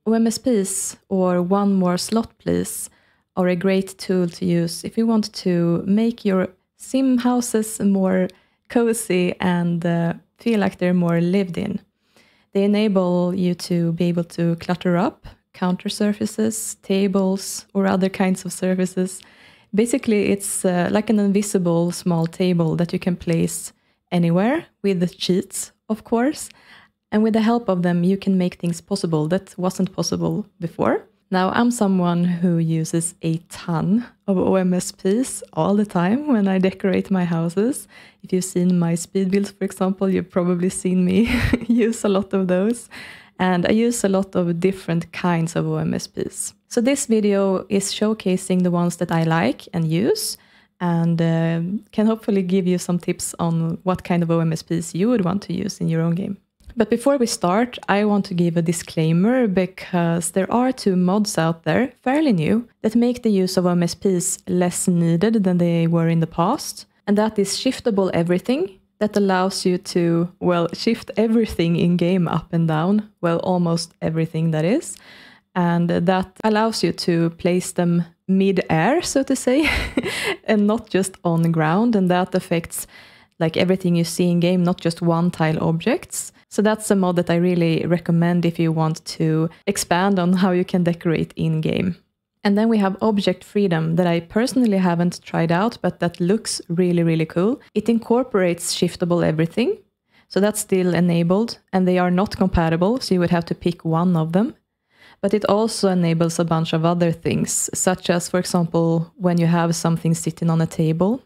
OMSPs, or One More Slot Please, are a great tool to use if you want to make your sim houses more cozy and feel like they're more lived in. They enable you to be able to clutter up counter surfaces, tables, or other kinds of surfaces. Basically, it's like an invisible small table that you can place anywhere with the cheats, of course. And with the help of them, you can make things possible that wasn't possible before. Now, I'm someone who uses a ton of OMSPs all the time when I decorate my houses. If you've seen my speed builds, for example, you've probably seen me use a lot of those. And I use a lot of different kinds of OMSPs. So this video is showcasing the ones that I like and use, and can hopefully give you some tips on what kind of OMSPs you would want to use in your own game. But before we start, I want to give a disclaimer because there are 2 mods out there, fairly new, that make the use of OMSPs less needed than they were in the past. And that is Shiftable Everything, that allows you to, well, shift everything in game up and down, well, almost everything that is. And that allows you to place them mid-air, so to say, and not just on the ground. And that affects like everything you see in game, not just one-tile objects. So that's a mod that I really recommend if you want to expand on how you can decorate in-game. And then we have Object Freedom that I personally haven't tried out, but that looks really, really cool. It incorporates Shiftable Everything, so that's still enabled, and they are not compatible, so you would have to pick one of them. But it also enables a bunch of other things, such as, for example, when you have something sitting on a table,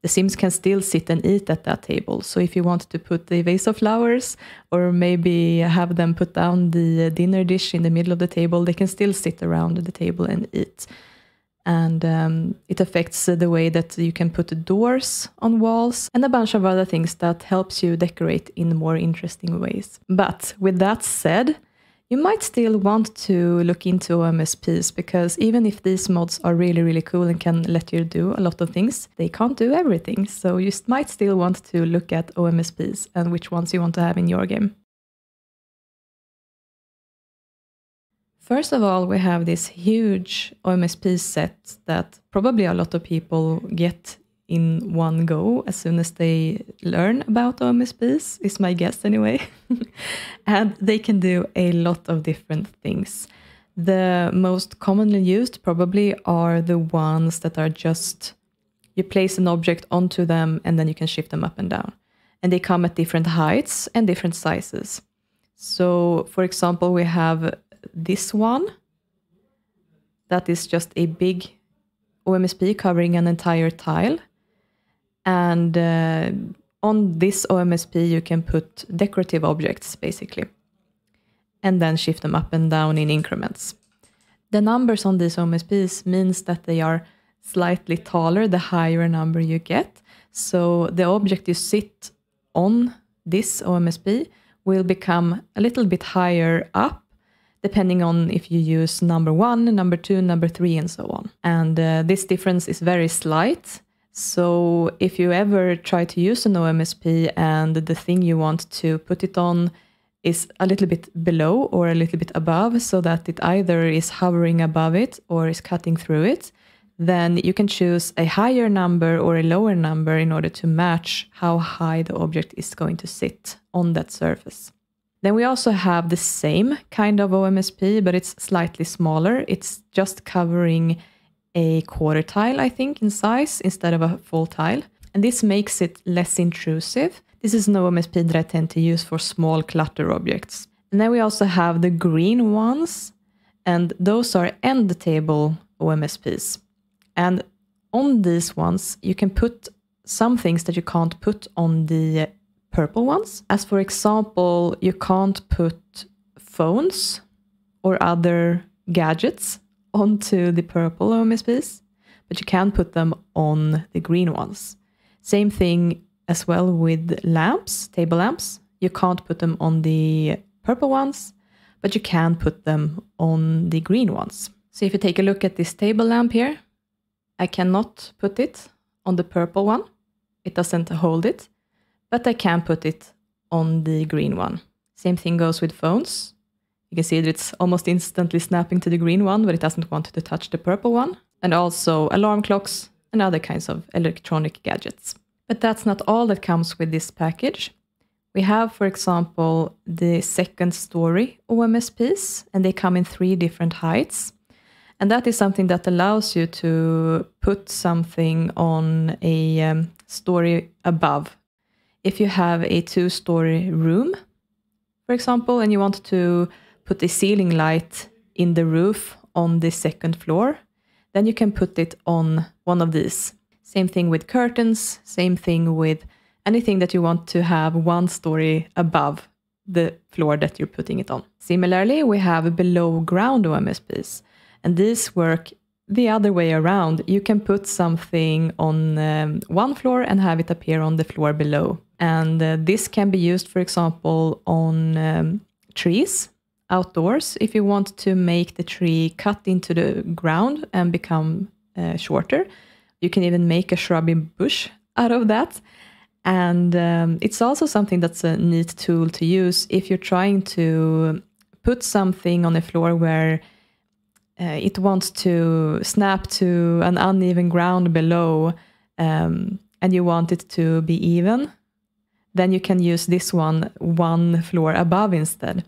the Sims can still sit and eat at that table. So if you want to put the vase of flowers, or maybe have them put down the dinner dish in the middle of the table, they can still sit around the table and eat. And it affects the way that you can put doors on walls and a bunch of other things that helps you decorate in more interesting ways. But with that said, you might still want to look into OMSPs, because even if these mods are really, really cool and can let you do a lot of things, they can't do everything. So you might still want to look at OMSPs and which ones you want to have in your game. First of all, we have this huge OMSP set that probably a lot of people get in one go as soon as they learn about OMSPs, is my guess anyway. And they can do a lot of different things. The most commonly used probably are the ones that are just, you place an object onto them and then you can shift them up and down. And they come at different heights and different sizes. So for example, we have this one that is just a big OMSP covering an entire tile. And on this OMSP, you can put decorative objects, basically, and then shift them up and down in increments. The numbers on these OMSPs means that they are slightly taller the higher a number you get. So the object you sit on this OMSP will become a little bit higher up, depending on if you use number 1, number 2, number 3, and so on. And this difference is very slight. So if you ever try to use an OMSP and the thing you want to put it on is a little bit below or a little bit above, so that it either is hovering above it or is cutting through it, then you can choose a higher number or a lower number in order to match how high the object is going to sit on that surface. Then we also have the same kind of OMSP, but it's slightly smaller. It's just covering a quarter tile, I think, in size instead of a full tile. And this makes it less intrusive. This is an OMSP that I tend to use for small clutter objects. And then we also have the green ones, and those are end table OMSPs. And on these ones, you can put some things that you can't put on the purple ones. As for example, you can't put phones or other gadgets onto the purple OMSPs, but you can put them on the green ones. Same thing as well with lamps, table lamps. You can't put them on the purple ones, but you can put them on the green ones. So if you take a look at this table lamp here, I cannot put it on the purple one. It doesn't hold it, but I can put it on the green one. Same thing goes with phones. You can see that it's almost instantly snapping to the green one, but it doesn't want to touch the purple one. And also alarm clocks and other kinds of electronic gadgets. But that's not all that comes with this package. We have, for example, the second story OMSPs, and they come in 3 different heights. And that is something that allows you to put something on a story above. If you have a 2-story room, for example, and you want to put a ceiling light in the roof on the 2nd floor, then you can put it on one of these. Same thing with curtains, same thing with anything that you want to have 1 story above the floor that you're putting it on. Similarly, we have below ground OMSPs, and these work the other way around. You can put something on 1 floor and have it appear on the floor below. And this can be used, for example, on trees outdoors. If you want to make the tree cut into the ground and become shorter, you can even make a shrubby bush out of that. And it's also something that's a neat tool to use if you're trying to put something on the floor where it wants to snap to an uneven ground below, and you want it to be even. Then you can use this one floor above instead.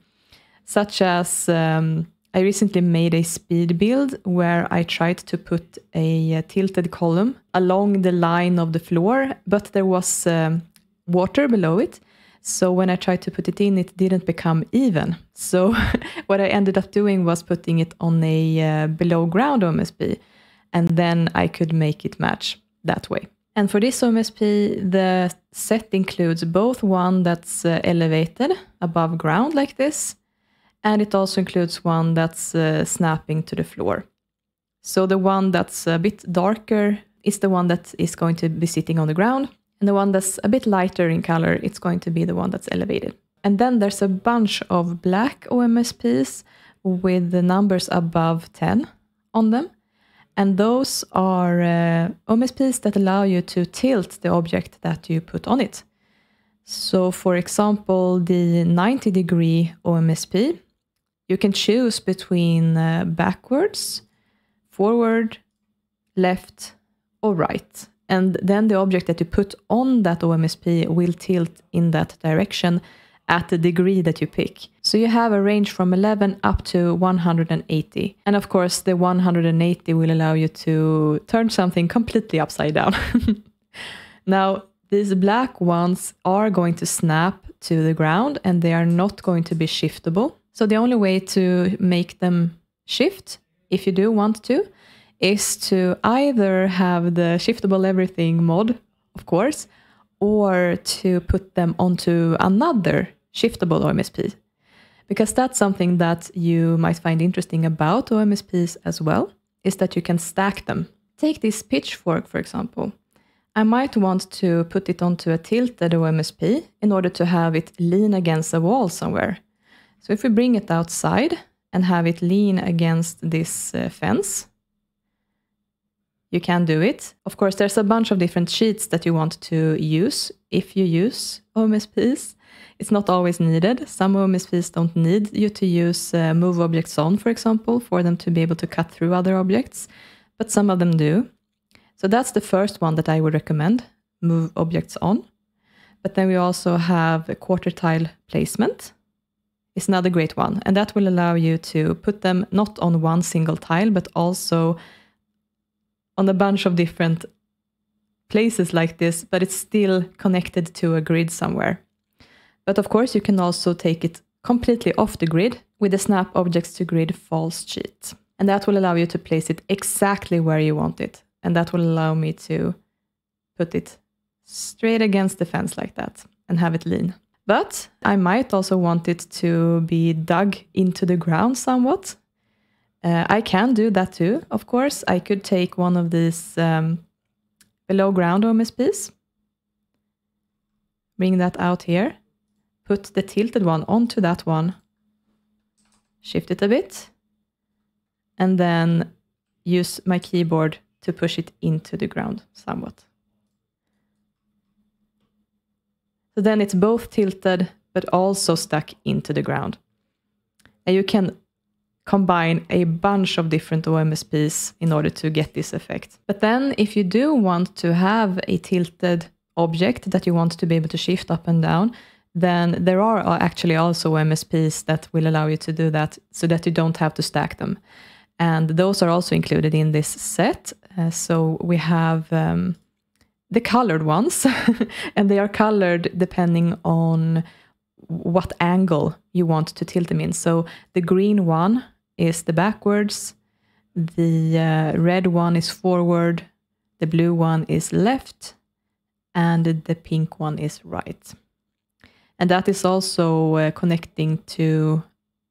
Such as I recently made a speed build where I tried to put a tilted column along the line of the floor, but there was water below it. So when I tried to put it in, it didn't become even. So what I ended up doing was putting it on a below ground OMSP, and then I could make it match that way. And for this OMSP, the set includes both one that's elevated above ground like this, and it also includes one that's snapping to the floor. So the one that's a bit darker is the one that is going to be sitting on the ground, and the one that's a bit lighter in color, it's going to be the one that's elevated. And then there's a bunch of black OMSPs with the numbers above 10 on them. And those are OMSPs that allow you to tilt the object that you put on it. So for example, the 90-degree OMSP, you can choose between backwards, forward, left, or right. And then the object that you put on that OMSP will tilt in that direction at the degree that you pick. So you have a range from 11 up to 180. And of course, the 180 will allow you to turn something completely upside down. Now, these black ones are going to snap to the ground and they are not going to be shiftable. So the only way to make them shift, if you do want to, is to either have the shiftable everything mod, of course, or to put them onto another shiftable OMSP. Because that's something that you might find interesting about OMSPs as well, is that you can stack them. Take this pitchfork, for example. I might want to put it onto a tilted OMSP in order to have it lean against a wall somewhere. So if we bring it outside and have it lean against this fence, you can do it. Of course, there's a bunch of different sheets that you want to use if you use OMSPs. It's not always needed. Some OMSPs don't need you to use move objects on, for example, for them to be able to cut through other objects, but some of them do. So that's the first one that I would recommend, move objects on. But then we also have a quarter tile placement. It's another great one, and that will allow you to put them not on one single tile, but also on a bunch of different places like this, but it's still connected to a grid somewhere. But of course, you can also take it completely off the grid with the snap objects to grid false sheet. And that will allow you to place it exactly where you want it. And that will allow me to put it straight against the fence like that and have it lean. But I might also want it to be dug into the ground somewhat. I can do that too, of course. I could take one of these below ground OMSPs, bring that out here, put the tilted one onto that one, shift it a bit, and then use my keyboard to push it into the ground somewhat. So then it's both tilted, but also stuck into the ground. And you can combine a bunch of different OMSPs in order to get this effect. But then if you do want to have a tilted object that you want to be able to shift up and down, then there are actually also OMSPs that will allow you to do that so that you don't have to stack them. And those are also included in this set. So we have the colored ones, and they are colored depending on what angle you want to tilt them in. So the green one is the backwards, the red one is forward, the blue one is left, and the pink one is right. And that is also connecting to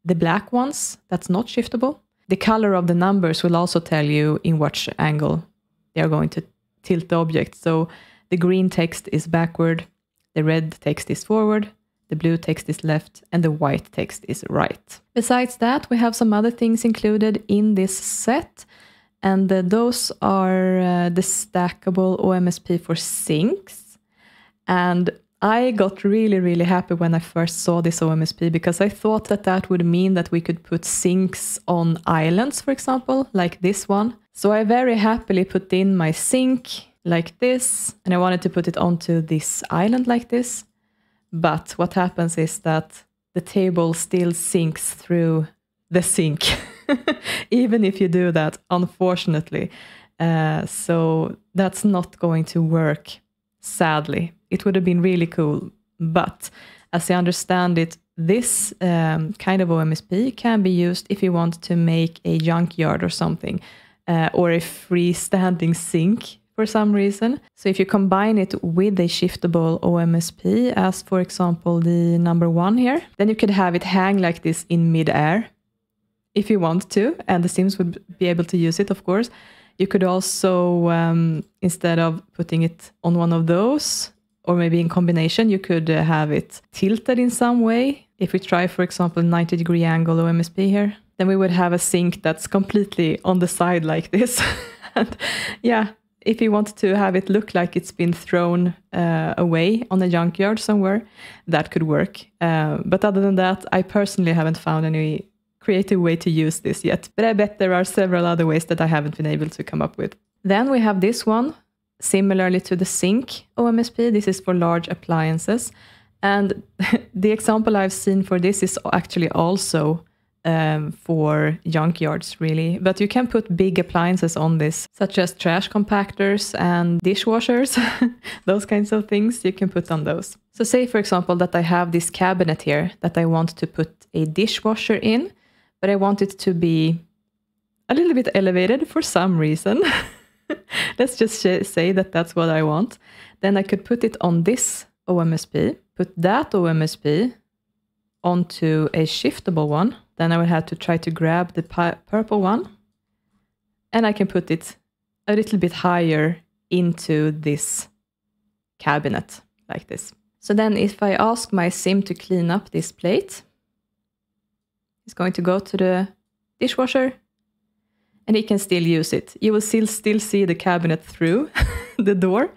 the black ones, that's not shiftable. The color of the numbers will also tell you in which angle they are going to tilt the object. So the green text is backward, the red text is forward, the blue text is left, and the white text is right. Besides that, we have some other things included in this set, and those are the stackable OMSP for sinks. And I got really, really happy when I first saw this OMSP, because I thought that that would mean that we could put sinks on islands, for example, like this one. So I very happily put in my sink like this, and I wanted to put it onto this island like this. But what happens is that the table still sinks through the sink, even if you do that, unfortunately. So that's not going to work, sadly. It would have been really cool, but as I understand it, this kind of OMSP can be used if you want to make a junkyard or something, or a freestanding sink for some reason. So if you combine it with a shiftable OMSP, as for example the number 1 here, then you could have it hang like this in mid-air if you want to, and the Sims would be able to use it, of course. You could also, instead of putting it on one of those, or maybe in combination, you could have it tilted in some way. If we try, for example, 90-degree angle OMSP here, then we would have a sink that's completely on the side like this. And yeah, if you want to have it look like it's been thrown away on a junkyard somewhere, that could work. But other than that, I personally haven't found any creative way to use this yet. But I bet there are several other ways that I haven't been able to come up with. Then we have this one. Similarly to the sink OMSP, this is for large appliances. And the example I've seen for this is actually also for junkyards, really. But you can put big appliances on this, such as trash compactors and dishwashers, those kinds of things, you can put on those. So say, for example, that I have this cabinet here that I want to put a dishwasher in, but I want it to be a little bit elevated for some reason. Let's just say that that's what I want. Then I could put it on this OMSP, put that OMSP onto a shiftable one. Then I would have to try to grab the purple one, and I can put it a little bit higher into this cabinet like this. So then if I ask my sim to clean up this plate, it's going to go to the dishwasher, and he can still use it. You will still see the cabinet through the door,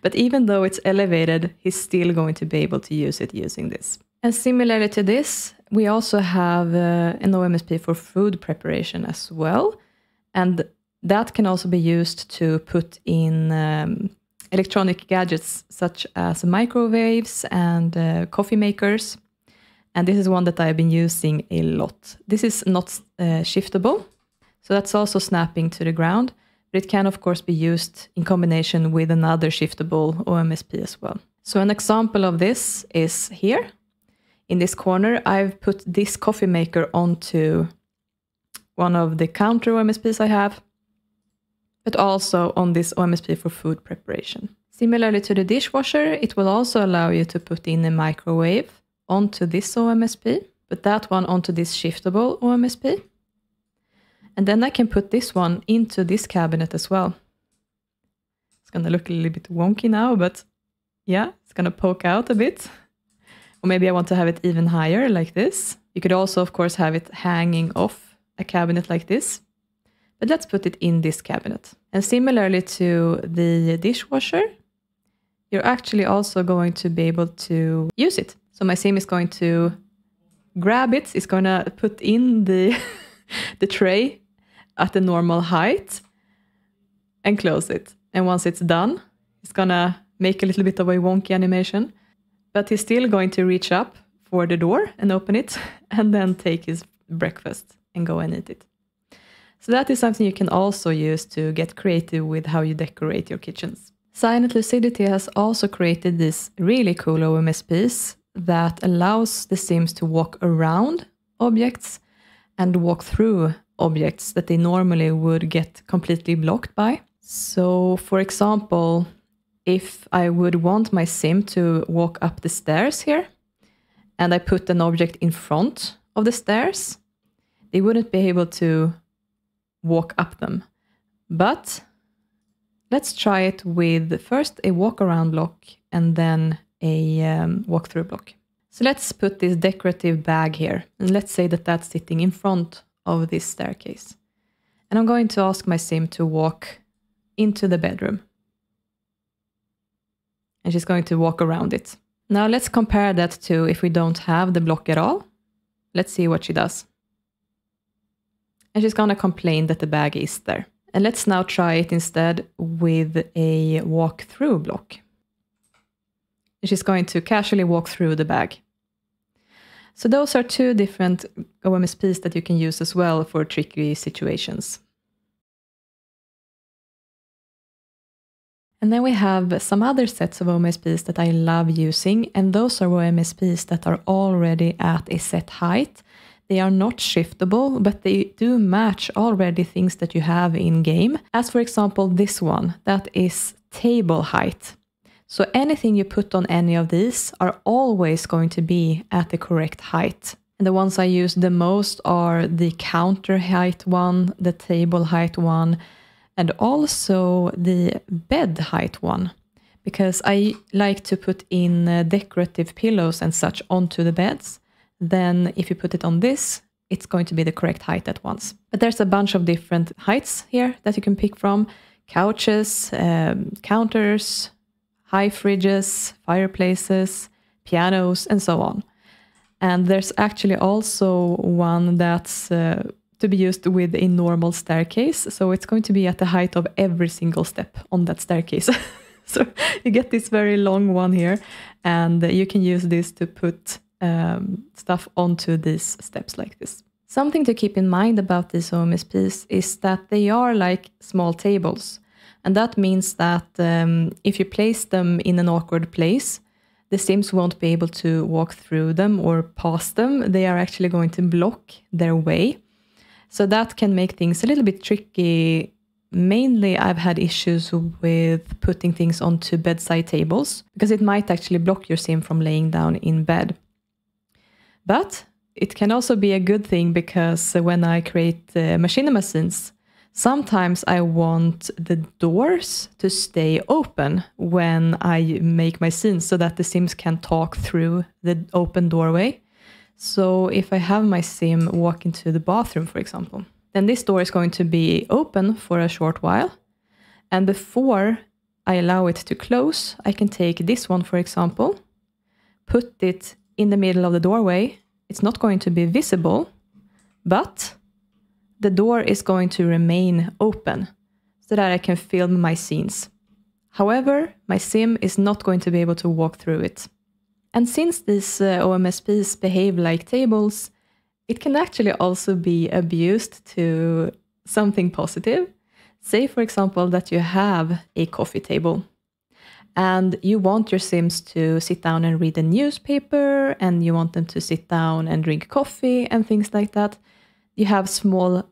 but even though it's elevated, he's still going to be able to use it using this. And similarly to this, we also have an OMSP for food preparation as well. And that can also be used to put in electronic gadgets such as microwaves and coffee makers. And this is one that I've been using a lot. This is not shiftable. So that's also snapping to the ground, but it can of course be used in combination with another shiftable OMSP as well. So an example of this is here. In this corner, I've put this coffee maker onto one of the counter OMSPs I have, but also on this OMSP for food preparation. Similarly to the dishwasher, it will also allow you to put in a microwave onto this OMSP, put that one onto this shiftable OMSP. And then I can put this one into this cabinet as well. It's going to look a little bit wonky now, but yeah, it's going to poke out a bit. Or maybe I want to have it even higher like this. You could also, of course, have it hanging off a cabinet like this. But let's put it in this cabinet. And similarly to the dishwasher, you're actually also going to be able to use it. So my sim is going to grab it, it's going to put in the, the tray at the normal height and close it. And once it's done, it's going to make a little bit of a wonky animation, but he's still going to reach up for the door and open it and then take his breakfast and go and eat it. So that is something you can also use to get creative with how you decorate your kitchens. SilentLucidity has also created these really cool OMSPs that allows the Sims to walk around objects and walk through objects that they normally would get completely blocked by. So for example, if I would want my Sim to walk up the stairs here, and I put an object in front of the stairs, they wouldn't be able to walk up them. But let's try it with first a walk around block and then a walk through block. So let's put this decorative bag here, and let's say that that's sitting in front of this staircase. And I'm going to ask my Sim to walk into the bedroom. And she's going to walk around it. Now let's compare that to if we don't have the block at all. Let's see what she does. And she's going to complain that the bag is there. And let's now try it instead with a walk-through block. And she's going to casually walk through the bag. So those are two different OMSPs that you can use as well for tricky situations. And then we have some other sets of OMSPs that I love using, and those are OMSPs that are already at a set height. They are not shiftable, but they do match already things that you have in game. As for example, this one, that is table height. So anything you put on any of these are always going to be at the correct height. And the ones I use the most are the counter height one, the table height one, and also the bed height one, because I like to put in decorative pillows and such onto the beds. Then if you put it on this, it's going to be the correct height at once. But there's a bunch of different heights here that you can pick from. Couches, counters, high fridges, fireplaces, pianos, and so on. And there's actually also one that's to be used with a normal staircase. So it's going to be at the height of every single step on that staircase. So you get this very long one here, and you can use this to put stuff onto these steps like this. Something to keep in mind about these OMSPs is that they are like small tables. And that means that if you place them in an awkward place, the Sims won't be able to walk through them or pass them. They are actually going to block their way. So that can make things a little bit tricky. Mainly, I've had issues with putting things onto bedside tables because it might actually block your Sim from laying down in bed. But it can also be a good thing because when I create machinima scenes, sometimes I want the doors to stay open when I make my scenes so that the Sims can talk through the open doorway. So if I have my Sim walk into the bathroom, for example, then this door is going to be open for a short while. And before I allow it to close, I can take this one, for example, put it in the middle of the doorway. It's not going to be visible, but the door is going to remain open so that I can film my scenes. However, my Sim is not going to be able to walk through it. And since these OMSPs behave like tables, it can actually also be abused to something positive. Say, for example, that you have a coffee table and you want your Sims to sit down and read a newspaper, and you want them to sit down and drink coffee and things like that. You have small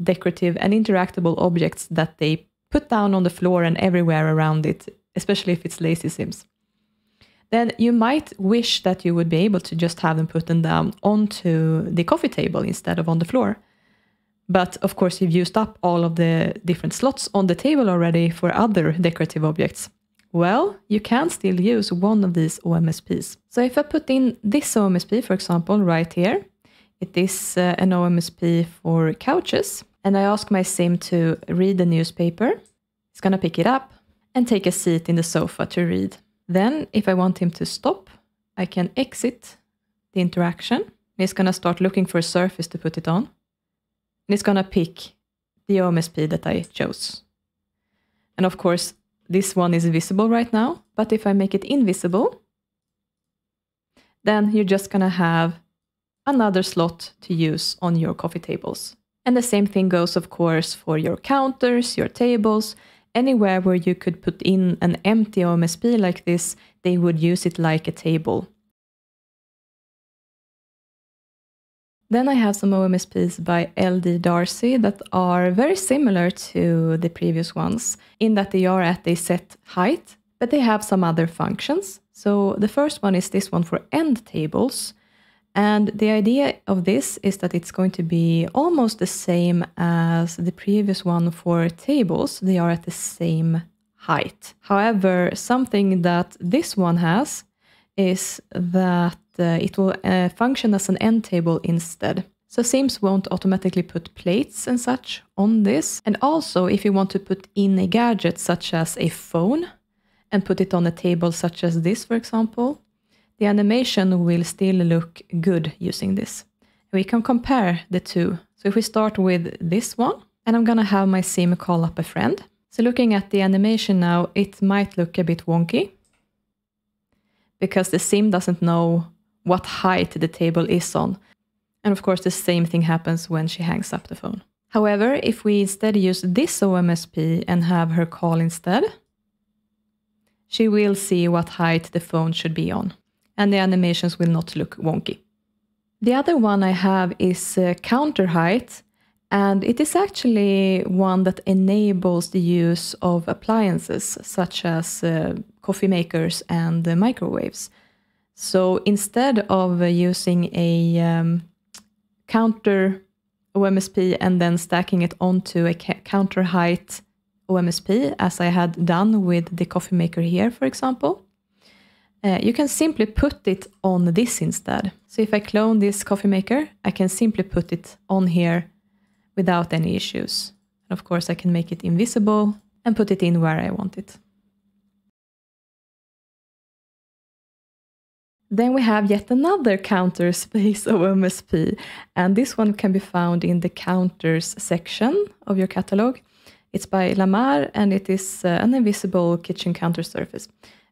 decorative and interactable objects that they put down on the floor and everywhere around it, especially if it's lazy Sims. Then you might wish that you would be able to just have them put them down onto the coffee table instead of on the floor. But of course, you've used up all of the different slots on the table already for other decorative objects. Well, you can still use one of these OMSPs. So if I put in this OMSP, for example, right here, it is an OMSP for couches. And I ask my Sim to read the newspaper. It's going to pick it up and take a seat in the sofa to read. Then, if I want him to stop, I can exit the interaction And it's going to start looking for a surface to put it on. And it's going to pick the OMSP that I chose. And of course, this one is visible right now. But if I make it invisible, then you're just going to have another slot to use on your coffee tables. And the same thing goes, of course, for your counters, your tables, anywhere where you could put in an empty OMSP like this, they would use it like a table. Then I have some OMSPs by LdDarcy that are very similar to the previous ones in that they are at a set height, but they have some other functions. So the first one is this one for end tables. And the idea of this is that it's going to be almost the same as the previous one for tables. They are at the same height. However, something that this one has is that it will function as an end table instead. So Sims won't automatically put plates and such on this. And also, if you want to put in a gadget such as a phone and put it on a table such as this, for example, the animation will still look good using this. We can compare the two. So if we start with this one, and I'm going to have my sim call up a friend. So looking at the animation now, it might look a bit wonky because the sim doesn't know what height the table is on. And of course, the same thing happens when she hangs up the phone. However, if we instead use this OMSP and have her call instead, she will see what height the phone should be on. And the animations will not look wonky. The other one I have is counter height, and it is actually one that enables the use of appliances such as coffee makers and microwaves. So instead of using a counter OMSP and then stacking it onto a counter height OMSP, as I had done with the coffee maker here, for example, you can simply put it on this instead. So if I clone this coffee maker, I can simply put it on here without any issues. And of course, I can make it invisible and put it in where I want it. Then we have yet another counter space OMSP, and this one can be found in the counters section of your catalog. It's by Lamare, and it is an invisible kitchen counter surface.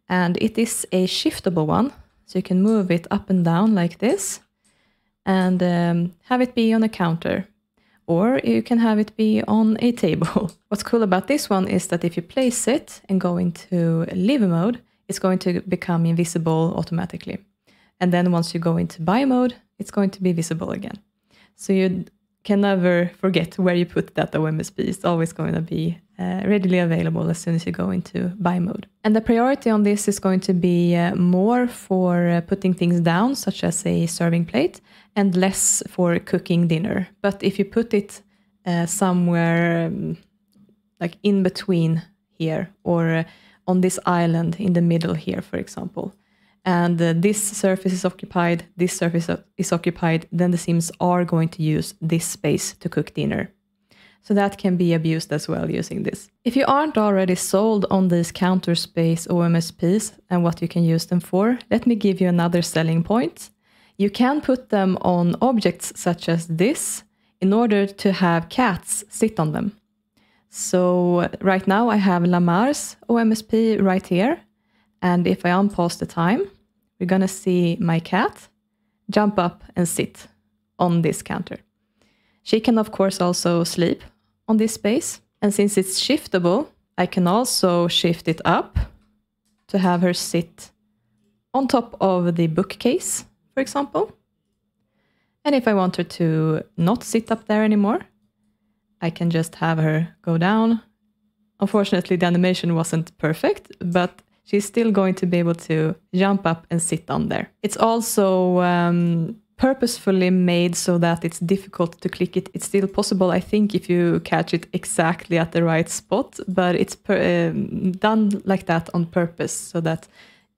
And it is a shiftable one, so you can move it up and down like this and have it be on a counter, or you can have it be on a table. What's cool about this one is that if you place it and go into live mode, it's going to become invisible automatically. And then once you go into buy mode, it's going to be visible again. So you can never forget where you put that OMSP. It's always going to be readily available as soon as you go into buy mode. And the priority on this is going to be more for putting things down, such as a serving plate, and less for cooking dinner. But if you put it somewhere like in between here, or on this island in the middle here, for example, and this surface is occupied, this surface is occupied, then the Sims are going to use this space to cook dinner. So that can be abused as well using this. If you aren't already sold on these counter space OMSPs and what you can use them for, let me give you another selling point. You can put them on objects such as this in order to have cats sit on them. So right now I have Lamare's OMSP right here. And if I unpause the time, we're going to see my cat jump up and sit on this counter. She can, of course, also sleep on this space. And since it's shiftable, I can also shift it up to have her sit on top of the bookcase, for example. And if I want her to not sit up there anymore, I can just have her go down. Unfortunately, the animation wasn't perfect, but she's still going to be able to jump up and sit on there. It's also purposefully made so that it's difficult to click it. It's still possible, I think, if you catch it exactly at the right spot, but it's done like that on purpose so that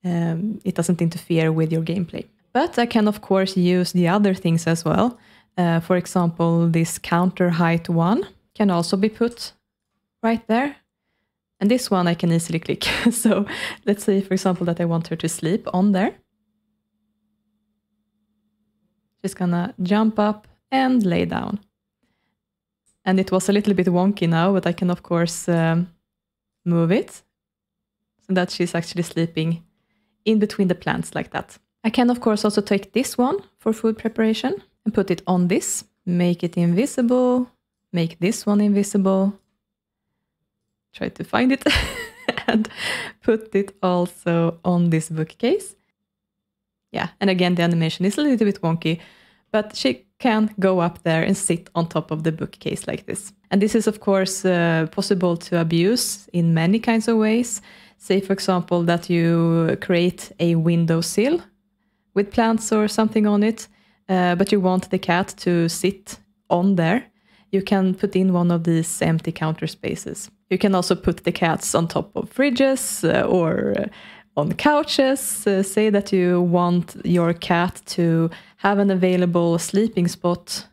it doesn't interfere with your gameplay. But I can, of course, use the other things as well. For example, this counter height one can also be put right there. And this one I can easily click. So let's say, for example, that I want her to sleep on there. She's gonna jump up and lay down. And it was a little bit wonky now, but I can of course move it so that she's actually sleeping in between the plants like that. I can of course also take this one for food preparation and put it on this, make it invisible, make this one invisible, try to find it, and put it also on this bookcase. Yeah, and again, the animation is a little bit wonky, but she can go up there and sit on top of the bookcase like this. And this is, of course, possible to abuse in many kinds of ways. Say, for example, that you create a windowsill with plants or something on it, but you want the cat to sit on there. You can put in one of these empty counter spaces. You can also put the cats on top of fridges or on couches. Say that you want your cat to have an available sleeping spot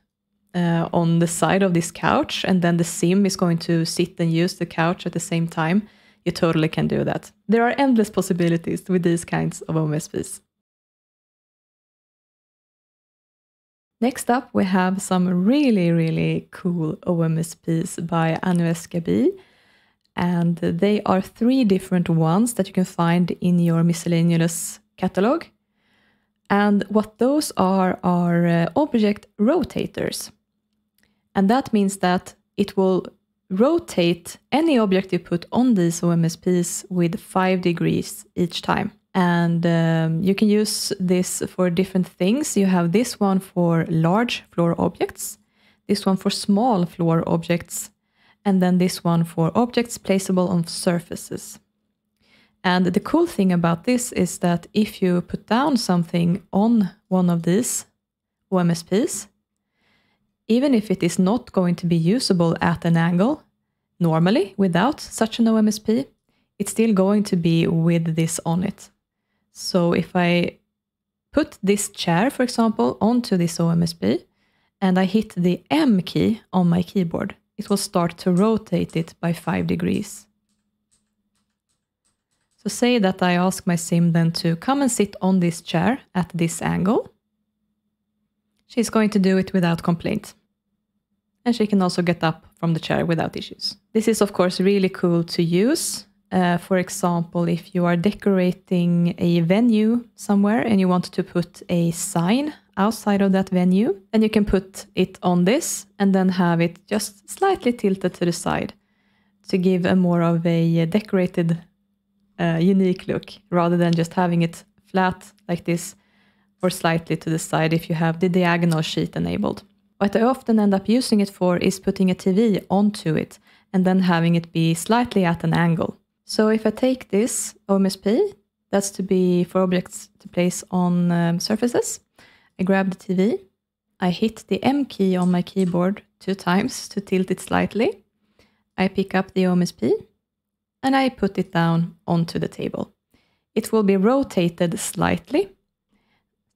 on the side of this couch, and then the sim is going to sit and use the couch at the same time. You totally can do that. There are endless possibilities with these kinds of OMSPs. Next up, we have some really, really cool OMSPs by AnoeskaB. And they are 3 different ones that you can find in your miscellaneous catalog. And what those are object rotators. And that means that it will rotate any object you put on these OMSPs with 5 degrees each time. And you can use this for different things. You have this one for large floor objects, this one for small floor objects, and then this one for objects placeable on surfaces. And the cool thing about this is that if you put down something on one of these OMSPs, even if it is not going to be usable at an angle, normally without such an OMSP, it's still going to be with this on it. So if I put this chair, for example, onto this OMSP, and I hit the M key on my keyboard, it will start to rotate it by 5 degrees. So say that I ask my sim then to come and sit on this chair at this angle. She's going to do it without complaint. And she can also get up from the chair without issues. This is of course really cool to use. For example, if you are decorating a venue somewhere and you want to put a sign outside of that venue, then you can put it on this and then have it just slightly tilted to the side to give a more of a decorated, unique look, rather than just having it flat like this or slightly to the side if you have the diagonal sheet enabled. What I often end up using it for is putting a TV onto it and then having it be slightly at an angle. So if I take this OMSP, that's to be for objects to place on surfaces, I grab the TV, I hit the M key on my keyboard 2 times to tilt it slightly, I pick up the OMSP, and I put it down onto the table. It will be rotated slightly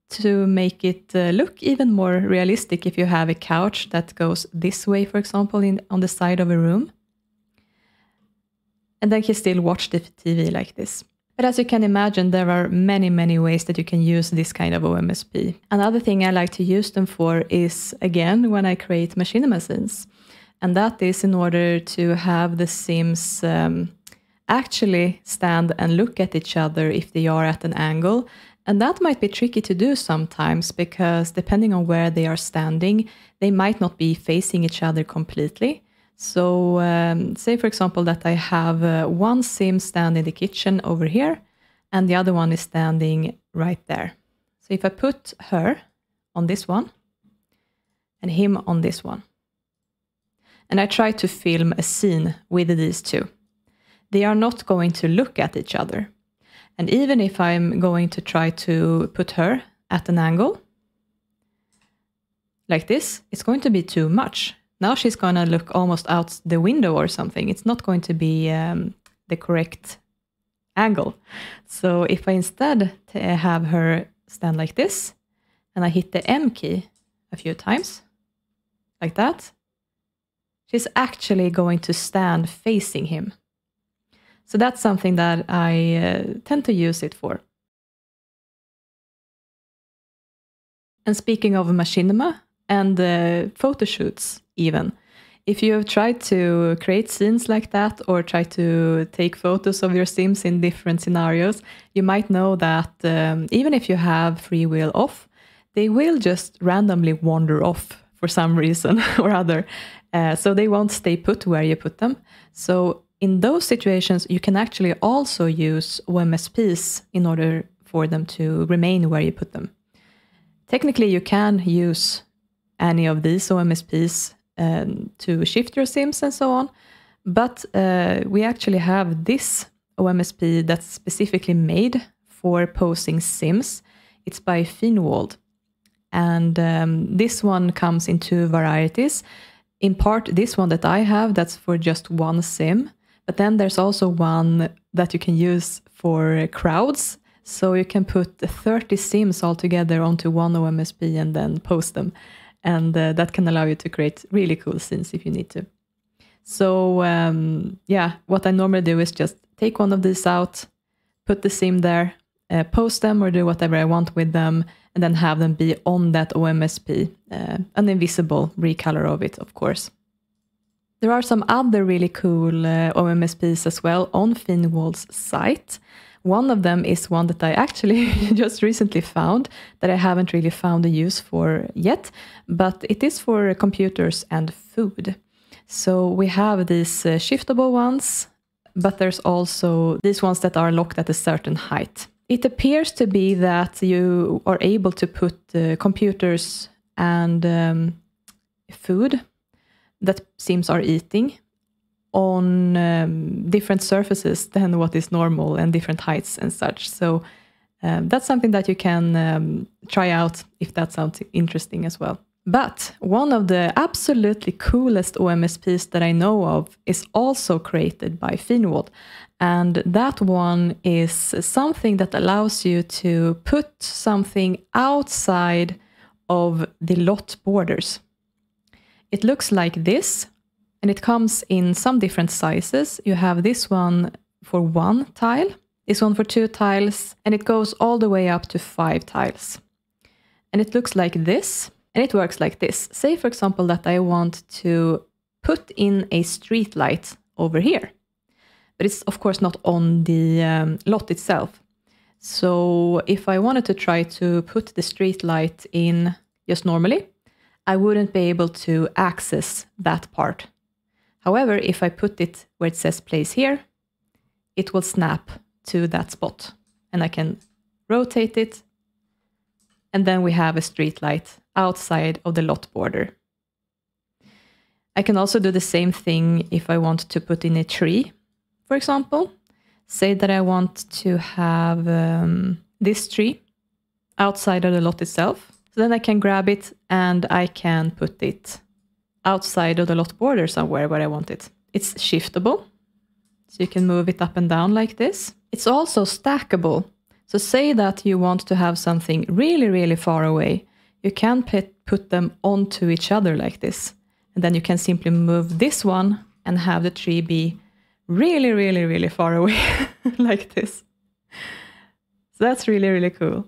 to make it look even more realistic if you have a couch that goes this way, for example, on the side of a room. And then you can still watch the TV like this. But as you can imagine, there are many, many ways that you can use this kind of OMSP. Another thing I like to use them for is, again, when I create machinima scenes. And that is in order to have the sims actually stand and look at each other if they are at an angle. And that might be tricky to do sometimes because depending on where they are standing, they might not be facing each other completely. So say, for example, that I have one sim stand in the kitchen over here and the other one is standing right there. So if I put her on this one and him on this one, and I try to film a scene with these two, they are not going to look at each other. And even if I'm going to try to put her at an angle like this, it's going to be too much. Now she's going to look almost out the window or something. It's not going to be the correct angle. So if I instead have her stand like this, and I hit the M key a few times, like that, she's actually going to stand facing him. So that's something that I tend to use it for. And speaking of machinima and photo shoots even, if you have tried to create scenes like that or try to take photos of your sims in different scenarios, you might know that even if you have free wheel off, they will just randomly wander off for some reason or other. So they won't stay put where you put them. So in those situations, you can actually also use OMSPs in order for them to remain where you put them. Technically, you can use any of these OMSPs to shift your sims and so on, but we actually have this OMSP that's specifically made for posing sims. It's by Feenwald, and this one comes in two varieties. In part, this one that I have, that's for just one sim, but then there's also one that you can use for crowds. So you can put 30 sims all together onto one OMSP and then post them. And that can allow you to create really cool scenes if you need to. So yeah, what I normally do is just take one of these out, put the sim there, post them or do whatever I want with them, and then have them be on that OMSP, an invisible recolor of it, of course. There are some other really cool OMSPs as well on Feenwald's site. One of them is one that I actually just recently found that I haven't really found a use for yet, but it is for computers and food. So we have these shiftable ones, but there's also these ones that are locked at a certain height. It appears to be that you are able to put computers and food that sims are eating on different surfaces than what is normal and different heights and such. So that's something that you can try out if that sounds interesting as well. But one of the absolutely coolest OMSPs that I know of is also created by Feenwald. And that one is something that allows you to put something outside of the lot borders. It looks like this, and it comes in some different sizes. You have this one for 1 tile, this one for 2 tiles, and it goes all the way up to 5 tiles. And it looks like this, and it works like this. Say, for example, that I want to put in a street light over here. But it's, of course, not on the lot itself. So if I wanted to try to put the street light in just normally, I wouldn't be able to access that part. However, if I put it where it says place here, it will snap to that spot. And I can rotate it. And then we have a street light outside of the lot border. I can also do the same thing if I want to put in a tree, for example. Say that I want to have this tree outside of the lot itself. So then I can grab it and I can put it outside of the lot border somewhere where I want it. It's shiftable, so you can move it up and down like this. It's also stackable. So say that you want to have something really, really far away. You can put them onto each other like this. And then you can simply move this one and have the tree be really, really, really far away like this. So that's really, really cool.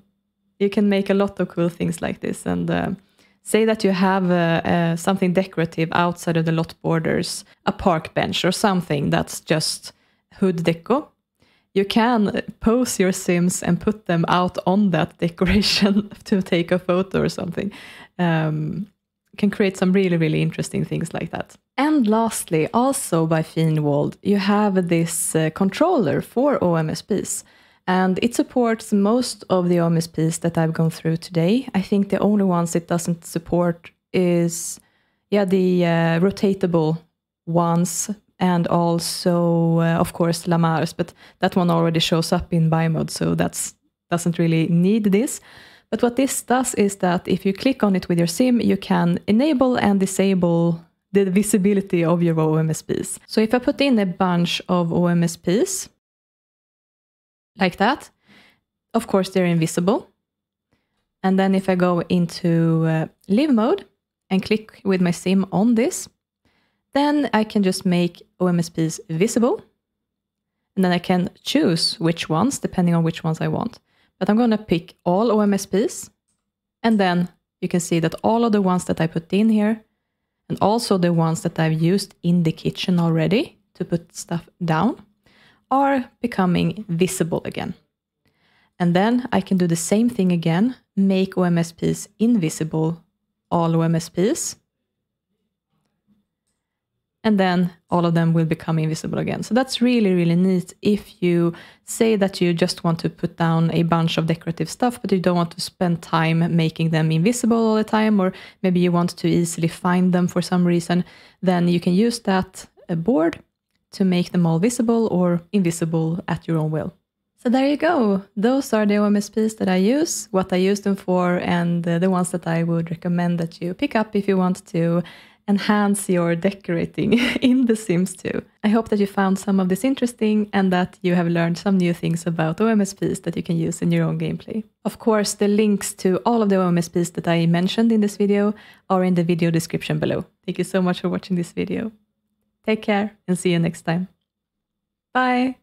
You can make a lot of cool things like this. And say that you have something decorative outside of the lot borders, a park bench or something that's just hood deco. You can pose your sims and put them out on that decoration to take a photo or something. Can create some really, really interesting things like that. And lastly, also by Feenwald, you have this controller for OMSPs. And it supports most of the OMSPs that I've gone through today. I think the only ones it doesn't support is the rotatable ones, and also, of course, Lamare's, but that one already shows up in buy mode, so that doesn't really need this. But what this does is that if you click on it with your sim, you can enable and disable the visibility of your OMSPs. So if I put in a bunch of OMSPs, like that, of course they're invisible. And then if I go into live mode and click with my sim on this, then I can just make OMSPs visible. And then I can choose which ones, depending on which ones I want. But I'm going to pick all OMSPs and then you can see that all of the ones that I put in here, and also the ones that I've used in the kitchen already to put stuff down, are becoming visible again. And then I can do the same thing again, make OMSPs invisible, all OMSPs. And then all of them will become invisible again. So that's really, really neat if you say that you just want to put down a bunch of decorative stuff, but you don't want to spend time making them invisible all the time, or maybe you want to easily find them for some reason, then you can use that board to make them all visible or invisible at your own will. So there you go. Those are the OMSPs that I use, what I use them for, and the ones that I would recommend that you pick up if you want to enhance your decorating in The Sims 2. I hope that you found some of this interesting and that you have learned some new things about OMSPs that you can use in your own gameplay. Of course, the links to all of the OMSPs that I mentioned in this video are in the video description below. Thank you so much for watching this video. Take care and see you next time. Bye!